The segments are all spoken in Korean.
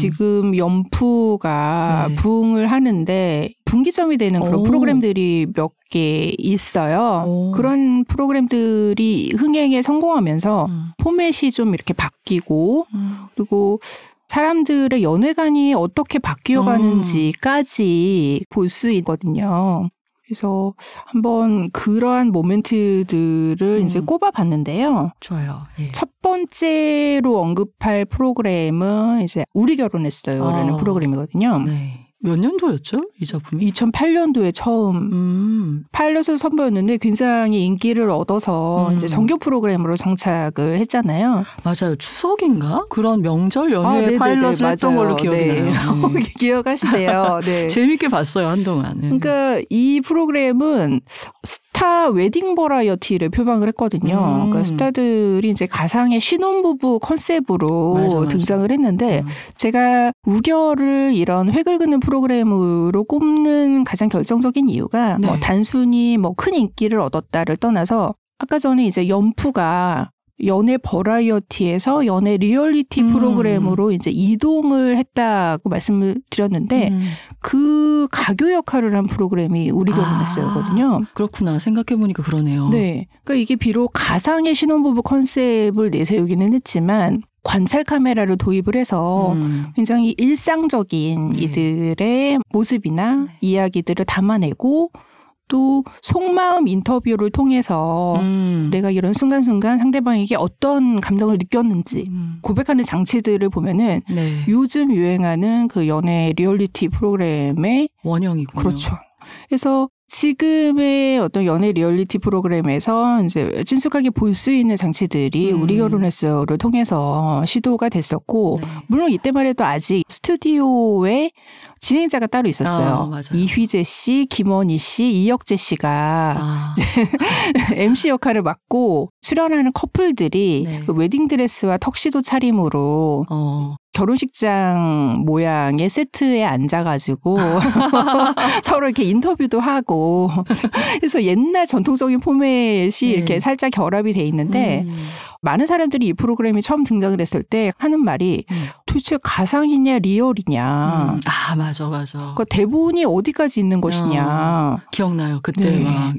지금 연프가 부흥을 하는데 분기점이 되는 그런 프로그램들이 몇 개 있어요. 그런 프로그램들이 흥행에 성공하면서 포맷이 좀 이렇게 바뀌고 그리고 사람들의 연애관이 어떻게 바뀌어가는지까지 볼 수 있거든요. 그래서 한번 그러한 모멘트들을 이제 꼽아봤는데요. 좋아요. 예. 첫 번째로 언급할 프로그램은 이제 우리 결혼했어요라는 프로그램이거든요. 네. 몇 년도였죠? 이 작품이? 2008년도에 처음 파일럿을 선보였는데 굉장히 인기를 얻어서 이제 정규 프로그램으로 정착을 했잖아요. 맞아요. 추석인가? 그런 명절 연휴에 파일럿을 했던 걸로 기억이 나요. 기억하시네요. 네. 재밌게 봤어요, 한동안. 네. 그러니까 이 프로그램은 스타 웨딩 버라이어티를 표방을 했거든요. 그러니까 스타들이 이제 가상의 신혼부부 컨셉으로 등장을 했는데 제가 우결을 이런 획을 그는 프로그램으로 꼽는 가장 결정적인 이유가 뭐 단순히 뭐 큰 인기를 얻었다를 떠나서 아까 전에 이제 연프가 연애 버라이어티에서 연애 리얼리티 프로그램으로 이제 이동을 했다고 말씀을 드렸는데 그 가교 역할을 한 프로그램이 우리 결혼했어요거든요. 그렇구나. 생각해보니까 그러네요. 네. 그러니까 이게 비록 가상의 신혼부부 컨셉을 내세우기는 했지만 관찰 카메라를 도입을 해서 굉장히 일상적인 이들의 모습이나 이야기들을 담아내고 또 속마음 인터뷰를 통해서 내가 이런 순간순간 상대방에게 어떤 감정을 느꼈는지 고백하는 장치들을 보면은 요즘 유행하는 그 연애 리얼리티 프로그램의 원형이군요. 그렇죠. 그래서 지금의 어떤 연애 리얼리티 프로그램에서 이제 친숙하게 볼 수 있는 장치들이 우리 결혼했어요를 통해서 시도가 됐었고 물론 이때만 해도 아직 스튜디오에 진행자가 따로 있었어요. 이휘재 씨, 김원희 씨, 이혁재 씨가 MC 역할을 맡고 출연하는 커플들이 그 웨딩드레스와 턱시도 차림으로 결혼식장 모양의 세트에 앉아가지고 서로 이렇게 인터뷰도 하고 그래서 옛날 전통적인 포맷이 이렇게 살짝 결합이 돼 있는데 많은 사람들이 이 프로그램이 처음 등장을 했을 때 하는 말이 도대체 가상이냐 리얼이냐. 맞아. 그러니까 대본이 어디까지 있는 것이냐. 기억나요. 그때 막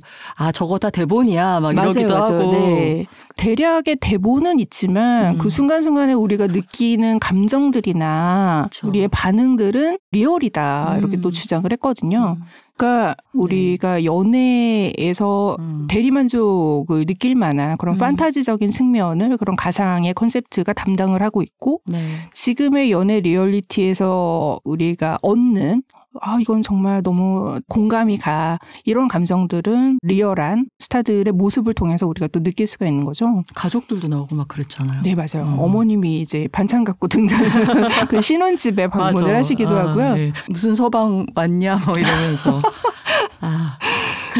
저거 다 대본이야 막 이러기도 하고. 네. 대략의 대본은 있지만 그 순간순간에 우리가 느끼는 감정들이나 우리의 반응들은 리얼이다. 이렇게 또 주장을 했거든요. 그러니까 우리가 연애에서 대리만족을 느낄 만한 그런 판타지적인 측면을 그런 가상의 컨셉트가 담당을 하고 있고 지금의 연애 리얼리티에서 우리가 얻는 이건 정말 너무 공감이 가. 이런 감정들은 리얼한 스타들의 모습을 통해서 우리가 또 느낄 수가 있는 거죠. 가족들도 나오고 막 그랬잖아요. 네, 맞아요. 어머님이 이제 반찬 갖고 등장을 그 신혼집에 방문을 하시기도 하고요. 네. 무슨 서방 왔냐 뭐 이러면서.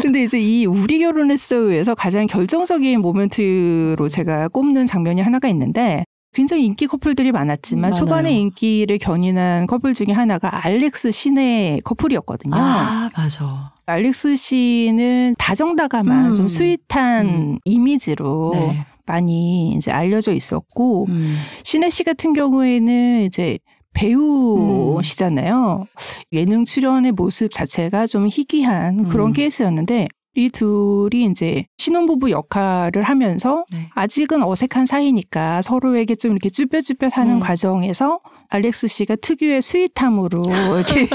근데 이제 이 우리 결혼했어요에서 가장 결정적인 모멘트로 제가 꼽는 장면이 하나가 있는데 굉장히 인기 커플들이 많았지만 초반에 인기를 견인한 커플 중에 하나가 알렉스 신의 커플이었거든요. 맞아. 알렉스 씨는 다정다감한 좀 스윗한 이미지로 많이 이제 알려져 있었고 신혜 씨 같은 경우에는 이제 배우시잖아요. 예능 출연의 모습 자체가 좀 희귀한 그런 케이스였는데 이 둘이 이제 신혼부부 역할을 하면서 아직은 어색한 사이니까 서로에게 좀 이렇게 쭈뼛쭈뼛하는 과정에서 알렉스 씨가 특유의 스윗함으로 이렇게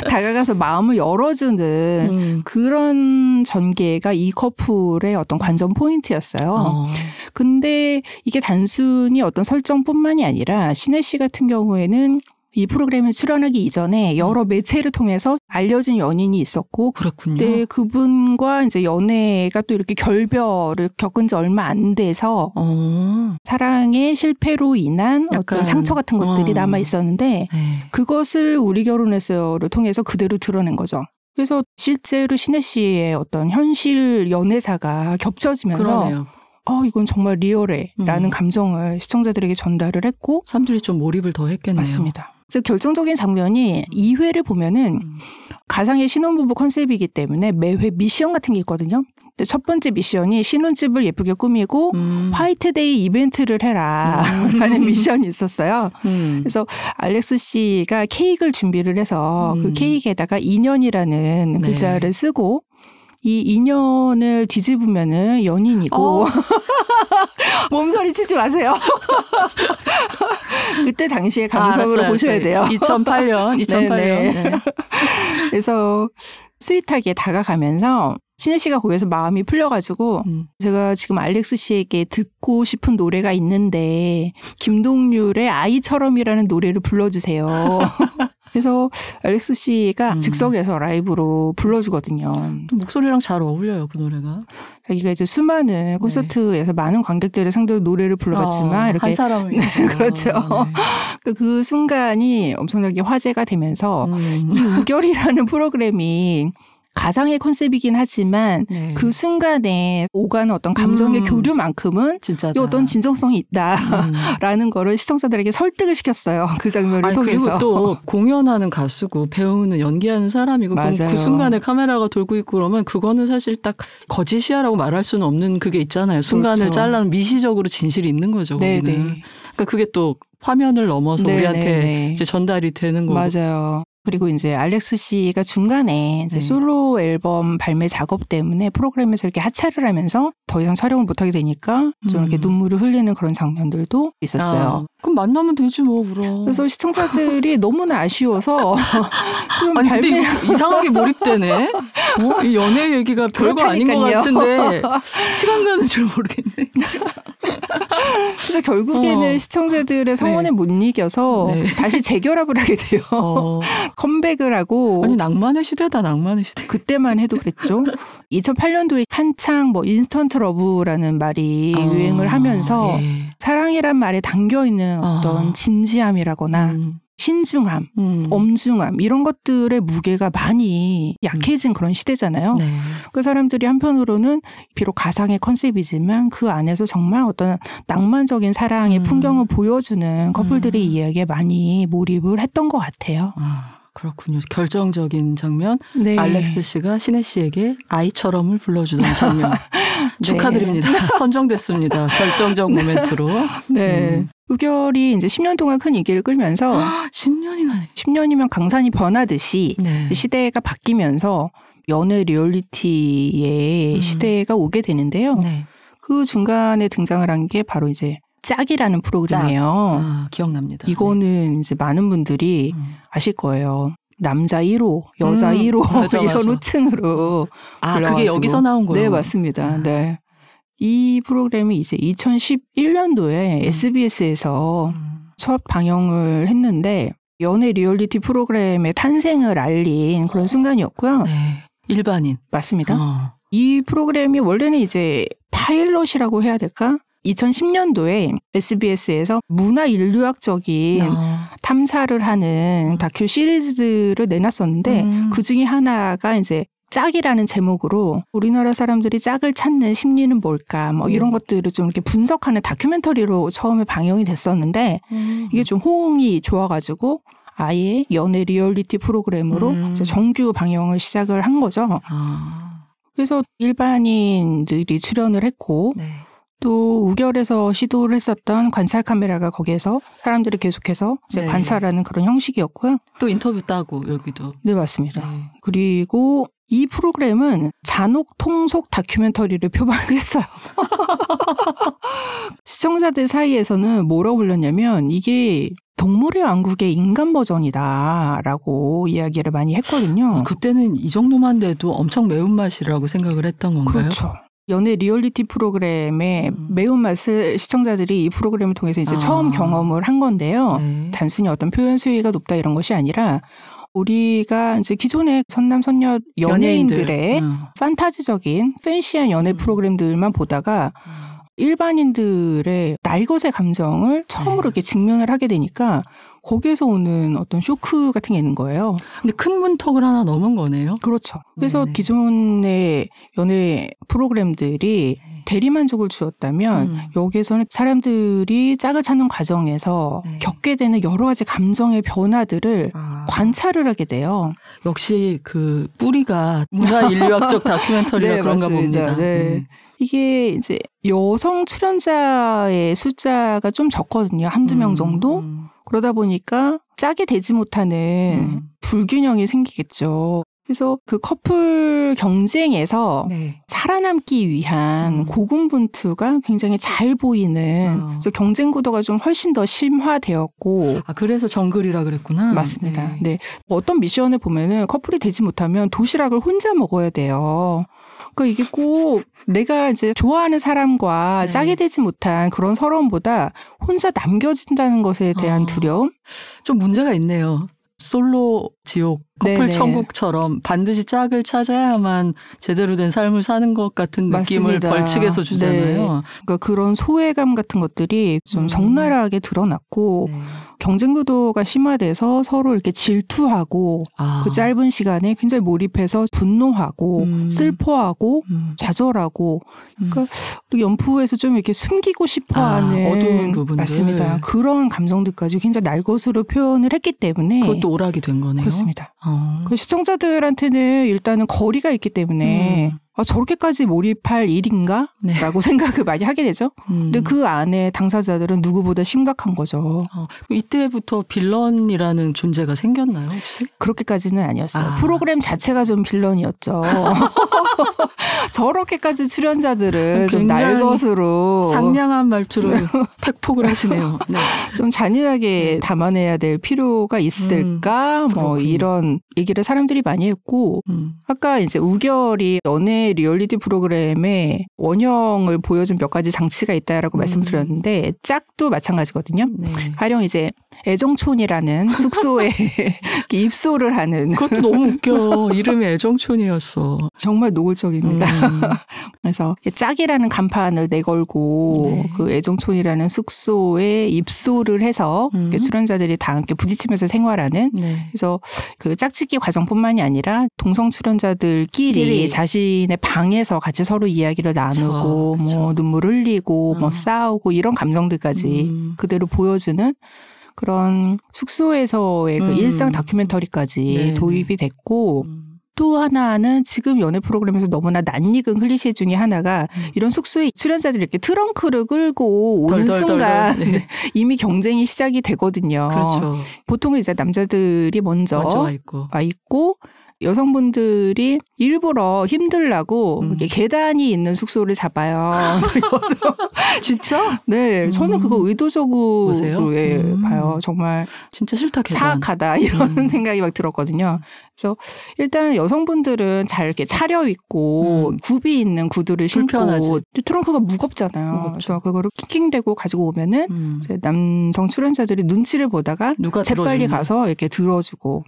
다가가서 마음을 열어주는 그런 전개가 이 커플의 어떤 관전 포인트였어요. 근데 이게 단순히 어떤 설정뿐만이 아니라 신혜 씨 같은 경우에는 이 프로그램에 출연하기 이전에 여러 매체를 통해서 알려진 연인이 있었고, 그렇군요. 네, 그분과 이제 연애가 또 이렇게 결별을 겪은 지 얼마 안 돼서 사랑의 실패로 인한 어떤 상처 같은 것들이 남아 있었는데 그것을 우리 결혼했어요를 통해서 그대로 드러낸 거죠. 그래서 실제로 신혜 씨의 어떤 현실 연애사가 겹쳐지면서 그러네요. 이건 정말 리얼해 라는 감정을 시청자들에게 전달을 했고 사람들이 좀 몰입을 더 했겠네요. 맞습니다. 그래서 결정적인 장면이 2회를 보면은 가상의 신혼부부 컨셉이기 때문에 매회 미션 같은 게 있거든요. 근데 첫 번째 미션이 신혼집을 예쁘게 꾸미고 화이트데이 이벤트를 해라 라는 미션이 있었어요. 그래서 알렉스 씨가 케이크를 준비를 해서 그 케이크에다가 인연이라는 글자를 쓰고 이 인연을 뒤집으면은 연인이고 몸소리 치지 마세요. 그때 당시의 감성으로 보셔야 돼요. 2008년. 네. 그래서 스윗하게 다가가면서 신혜 씨가 거기서 마음이 풀려가지고 제가 지금 알렉스 씨에게 듣고 싶은 노래가 있는데 김동률의 아이처럼이라는 노래를 불러주세요. 그래서 알렉스 씨가 즉석에서 라이브로 불러주거든요. 목소리랑 잘 어울려요, 그 노래가. 자기가 이제 수많은 콘서트에서 많은 관객들을 상대로 노래를 불러봤지만 이렇게 한 사람을 위해서. 그렇죠. 그 순간이 엄청나게 화제가 되면서 이 우결이라는 프로그램이 가상의 컨셉이긴 하지만 그 순간에 오가는 어떤 감정의 교류만큼은 진짜다. 어떤 진정성이 있다라는 거를 시청자들에게 설득을 시켰어요. 그 장면을 통해서. 그리고 또 공연하는 가수고 배우는 연기하는 사람이고 그 순간에 카메라가 돌고 있고 그러면 그거는 사실 딱 거짓이야라고 말할 수는 없는 그게 있잖아요. 순간을 그렇죠. 잘라는 미시적으로 진실이 있는 거죠. 거기는. 그러니까 그게 또 화면을 넘어서 우리한테 이제 전달이 되는 거고. 맞아요. 그리고 이제 알렉스 씨가 중간에 이제 솔로 앨범 발매 작업 때문에 프로그램에서 이렇게 하차를 하면서 더 이상 촬영을 못하게 되니까 좀 이렇게 눈물을 흘리는 그런 장면들도 있었어요. 그럼 만나면 되지 뭐, 그럼. 그래서 시청자들이 너무나 아쉬워서 좀 아니 근데 이거 이상하게 몰입되네. 이 연애 얘기가 별거 아닌 것 같은데 시간 가는 줄 모르겠네. 그래서 결국에는 시청자들의 성원에 못 이겨서 다시 재결합을 하게 돼요. 컴백을 하고. 아니 낭만의 시대다, 낭만의 시대. 그때만 해도 그랬죠. 2008년도에 한창 뭐 인스턴트 러브라는 말이 유행을 하면서 사랑이란 말에 담겨있는 어떤 진지함이라거나 신중함, 엄중함 이런 것들의 무게가 많이 약해진 그런 시대잖아요. 그 사람들이 한편으로는 비록 가상의 컨셉이지만 그 안에서 정말 어떤 낭만적인 사랑의 풍경을 보여주는 커플들의 이야기에 많이 몰입을 했던 것 같아요. 그렇군요. 결정적인 장면. 알렉스 씨가 신혜 씨에게 아이처럼을 불러주던 장면. 축하드립니다. 선정됐습니다. 결정적 모멘트로. 우결이 이제 10년 동안 큰 인기를 끌면서 10년이면 강산이 변하듯이 시대가 바뀌면서 연애 리얼리티의 시대가 오게 되는데요. 그 중간에 등장을 한 게 바로 이제 짝이라는 프로그램이에요. 기억납니다. 이거는 이제 많은 분들이 아실 거예요. 남자 1호, 여자 1호 이런 호칭으로 그게 여기서 나온 거예요? 네, 맞습니다. 이 프로그램이 이제 2011년도에 SBS에서 첫 방영을 했는데 연애 리얼리티 프로그램의 탄생을 알린 그런 순간이었고요. 일반인. 맞습니다. 이 프로그램이 원래는 이제 파일럿이라고 해야 될까? 2010년도에 SBS에서 문화 인류학적인 탐사를 하는 다큐 시리즈를 내놨었는데 그 중에 하나가 이제 짝이라는 제목으로 우리나라 사람들이 짝을 찾는 심리는 뭘까 뭐 이런 것들을 좀 이렇게 분석하는 다큐멘터리로 처음에 방영이 됐었는데 이게 좀 호응이 좋아가지고 아예 연애 리얼리티 프로그램으로 이제 정규 방영을 시작을 한 거죠. 그래서 일반인들이 출연을 했고 또 우결에서 시도를 했었던 관찰 카메라가 거기에서 사람들이 계속해서 이제 관찰하는 그런 형식이었고요. 또 인터뷰 따고 여기도. 네, 맞습니다. 그리고 이 프로그램은 잔혹 통속 다큐멘터리를 표방을 했어요. 시청자들 사이에서는 뭐라고 불렀냐면 이게 동물의 왕국의 인간 버전이다라고 이야기를 많이 했거든요. 그때는 이 정도만 돼도 엄청 매운맛이라고 생각을 했던 건가요? 그렇죠. 연애 리얼리티 프로그램의 매운맛을 시청자들이 이 프로그램을 통해서 이제 처음 경험을 한 건데요. 단순히 어떤 표현 수위가 높다 이런 것이 아니라 우리가 이제 기존의 선남 선녀 연예인들의 판타지적인 팬시한 연애 프로그램들만 보다가 일반인들의 날것의 감정을 처음으로 이렇게 직면을 하게 되니까 거기에서 오는 어떤 쇼크 같은 게 있는 거예요. 근데 큰 문턱을 하나 넘은 거네요. 그렇죠. 그래서 네네. 기존의 연애 프로그램들이 대리만족을 주었다면 여기에서는 사람들이 짝을 찾는 과정에서 겪게 되는 여러 가지 감정의 변화들을 관찰을 하게 돼요. 역시 그 뿌리가 문화인류학적 다큐멘터리가 네, 그런가 맞습니다. 봅니다. 네. 이게 이제 여성 출연자의 숫자가 좀 적거든요. 한두 명 정도. 그러다 보니까 짝이 되지 못하는 불균형이 생기겠죠. 그래서 그 커플 경쟁에서 살아남기 위한 고군분투가 굉장히 잘 보이는 그래서 경쟁 구도가 좀 훨씬 더 심화되었고 그래서 정글이라 그랬구나. 맞습니다. 네. 어떤 미션을 보면은 커플이 되지 못하면 도시락을 혼자 먹어야 돼요. 그러니까 이게 꼭 내가 이제 좋아하는 사람과 짝이 되지 못한 그런 서러움보다 혼자 남겨진다는 것에 대한 두려움? 좀 문제가 있네요. 솔로 지옥, 커플 네네. 천국처럼 반드시 짝을 찾아야만 제대로 된 삶을 사는 것 같은 느낌을 맞습니다. 벌칙에서 주잖아요. 네. 그러니까 그런 소외감 같은 것들이 좀 적나라하게 드러났고 경쟁 구도가 심화돼서 서로 이렇게 질투하고 그 짧은 시간에 굉장히 몰입해서 분노하고 슬퍼하고 좌절하고 그러니까 연프에서 좀 이렇게 숨기고 싶어하는 어두운 부분들. 맞습니다. 그런 감정들까지 굉장히 날것으로 표현을 했기 때문에 그것도 오락이 된 거네요. 그렇습니다. 그 시청자들한테는 일단은 거리가 있기 때문에 저렇게까지 몰입할 일인가? 라고 생각을 많이 하게 되죠. 근데 그 안에 당사자들은 누구보다 심각한 거죠. 이때부터 빌런이라는 존재가 생겼나요, 혹시? 그렇게까지는 아니었어요. 프로그램 자체가 좀 빌런이었죠. 저렇게까지 출연자들은 좀 날것으로 상냥한 말투로 팩폭을 하시네요. 네. 좀 잔인하게 담아내야 될 필요가 있을까? 뭐 이런 얘기를 사람들이 많이 했고 아까 이제 우결이 연애 리얼리티 프로그램에 원형을 보여준 몇 가지 장치가 있다라고 말씀드렸는데 짝도 마찬가지거든요. 가령 이제 애정촌이라는 숙소에 입소를 하는 그것도 너무 웃겨. 이름이 애정촌이었어. 정말 노골적입니다. 그래서 짝이라는 간판을 내걸고 그 애정촌이라는 숙소에 입소를 해서 출연자들이 다 함께 부딪히면서 생활하는 그래서 그 짝짓기 과정뿐만이 아니라 동성 출연자들끼리 자신의 방에서 같이 서로 이야기를 나누고 그쵸. 뭐 눈물 흘리고 뭐 싸우고 이런 감정들까지 그대로 보여주는 그런 숙소에서의 그 일상 다큐멘터리까지 도입이 됐고 또 하나는 지금 연애 프로그램에서 너무나 낯익은 클리셰 중에 하나가 이런 숙소에 출연자들이 이렇게 트렁크를 끌고 오는 순간 이미 경쟁이 시작이 되거든요. 그렇죠. 보통은 이제 남자들이 먼저 와 있고 여성분들이 일부러 힘들라고 이렇게 계단이 있는 숙소를 잡아요. 진짜? 네, 저는 그거 의도적으로 봐요. 정말 진짜 싫다 계단. 사악하다 이런 생각이 막 들었거든요. 그래서 일단 여성분들은 잘 이렇게 차려 입고 굽이 있는 구두를 신고 트렁크가 무겁잖아요. 그래서 그거를 킹킹대고 가지고 오면은 이제 남성 출연자들이 눈치를 보다가 재빨리 가서 이렇게 들어주고.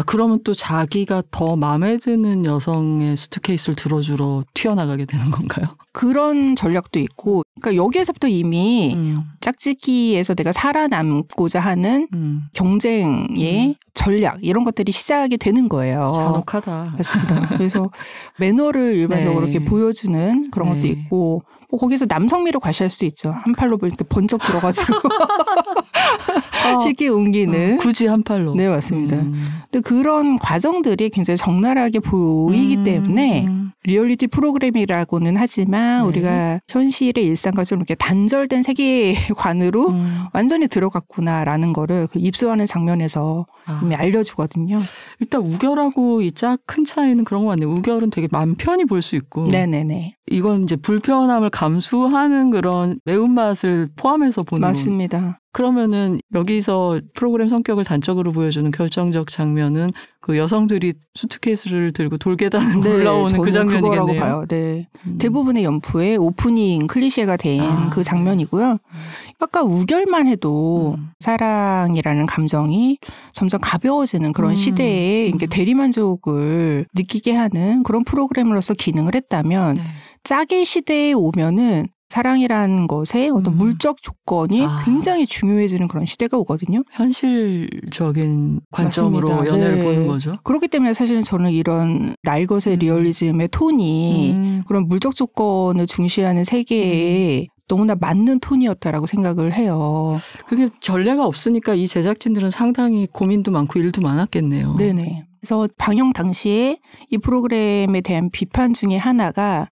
그러면 또 자기가 더 마음에 드는 여성의 수트케이스를 들어주러 튀어나가게 되는 건가요? 그런 전략도 있고, 그러니까 여기에서부터 이미 짝짓기에서 내가 살아남고자 하는 경쟁의 전략 이런 것들이 시작이 되는 거예요. 잔혹하다. 맞습니다. 그래서 매너를 일반적으로 이렇게 보여주는 그런 것도 있고, 거기서 남성미를 과시할 수도 있죠. 한 팔로 이렇게 번쩍 들어가지고 쉽게 옮기는. 굳이 한 팔로. 네, 맞습니다. 근데 그런 과정들이 굉장히 적나라하게 보이기 때문에 리얼리티 프로그램이라고는 하지만 우리가 현실의 일상과 좀 이렇게 단절된 세계관으로 완전히 들어갔구나라는 거를 그 입소하는 장면에서 이미 알려주거든요. 일단 우결하고 이 짝 큰 차이는 그런 것 같네요. 우결은 되게 맘 편히 볼 수 있고. 네네네. 이건 이제 불편함을 감수하는 그런 매운맛을 포함해서 보는. 맞습니다. 그러면은 여기서 프로그램 성격을 단적으로 보여주는 결정적 장면은 그 여성들이 수트케이스를 들고 돌계단을 올라오는 그 장면이겠네요. 그거라고 봐요. 네. 대부분의 연프의 오프닝 클리셰가 된 그 장면이고요. 아까 우결만 해도 사랑이라는 감정이 점점 가벼워지는 그런 시대에 이렇게 대리만족을 느끼게 하는 그런 프로그램으로서 기능을 했다면 짝의 시대에 오면은 사랑이라는 것에 어떤 물적 조건이 굉장히 중요해지는 그런 시대가 오거든요. 현실적인 관점으로 맞습니다. 연애를 네. 보는 거죠. 그렇기 때문에 사실은 저는 이런 날것의 리얼리즘의 톤이 그런 물적 조건을 중시하는 세계에 너무나 맞는 톤이었다라고 생각을 해요. 그게 전례가 없으니까 이 제작진들은 상당히 고민도 많고 일도 많았겠네요. 네네. 그래서 방영 당시에 이 프로그램에 대한 비판 중에 하나가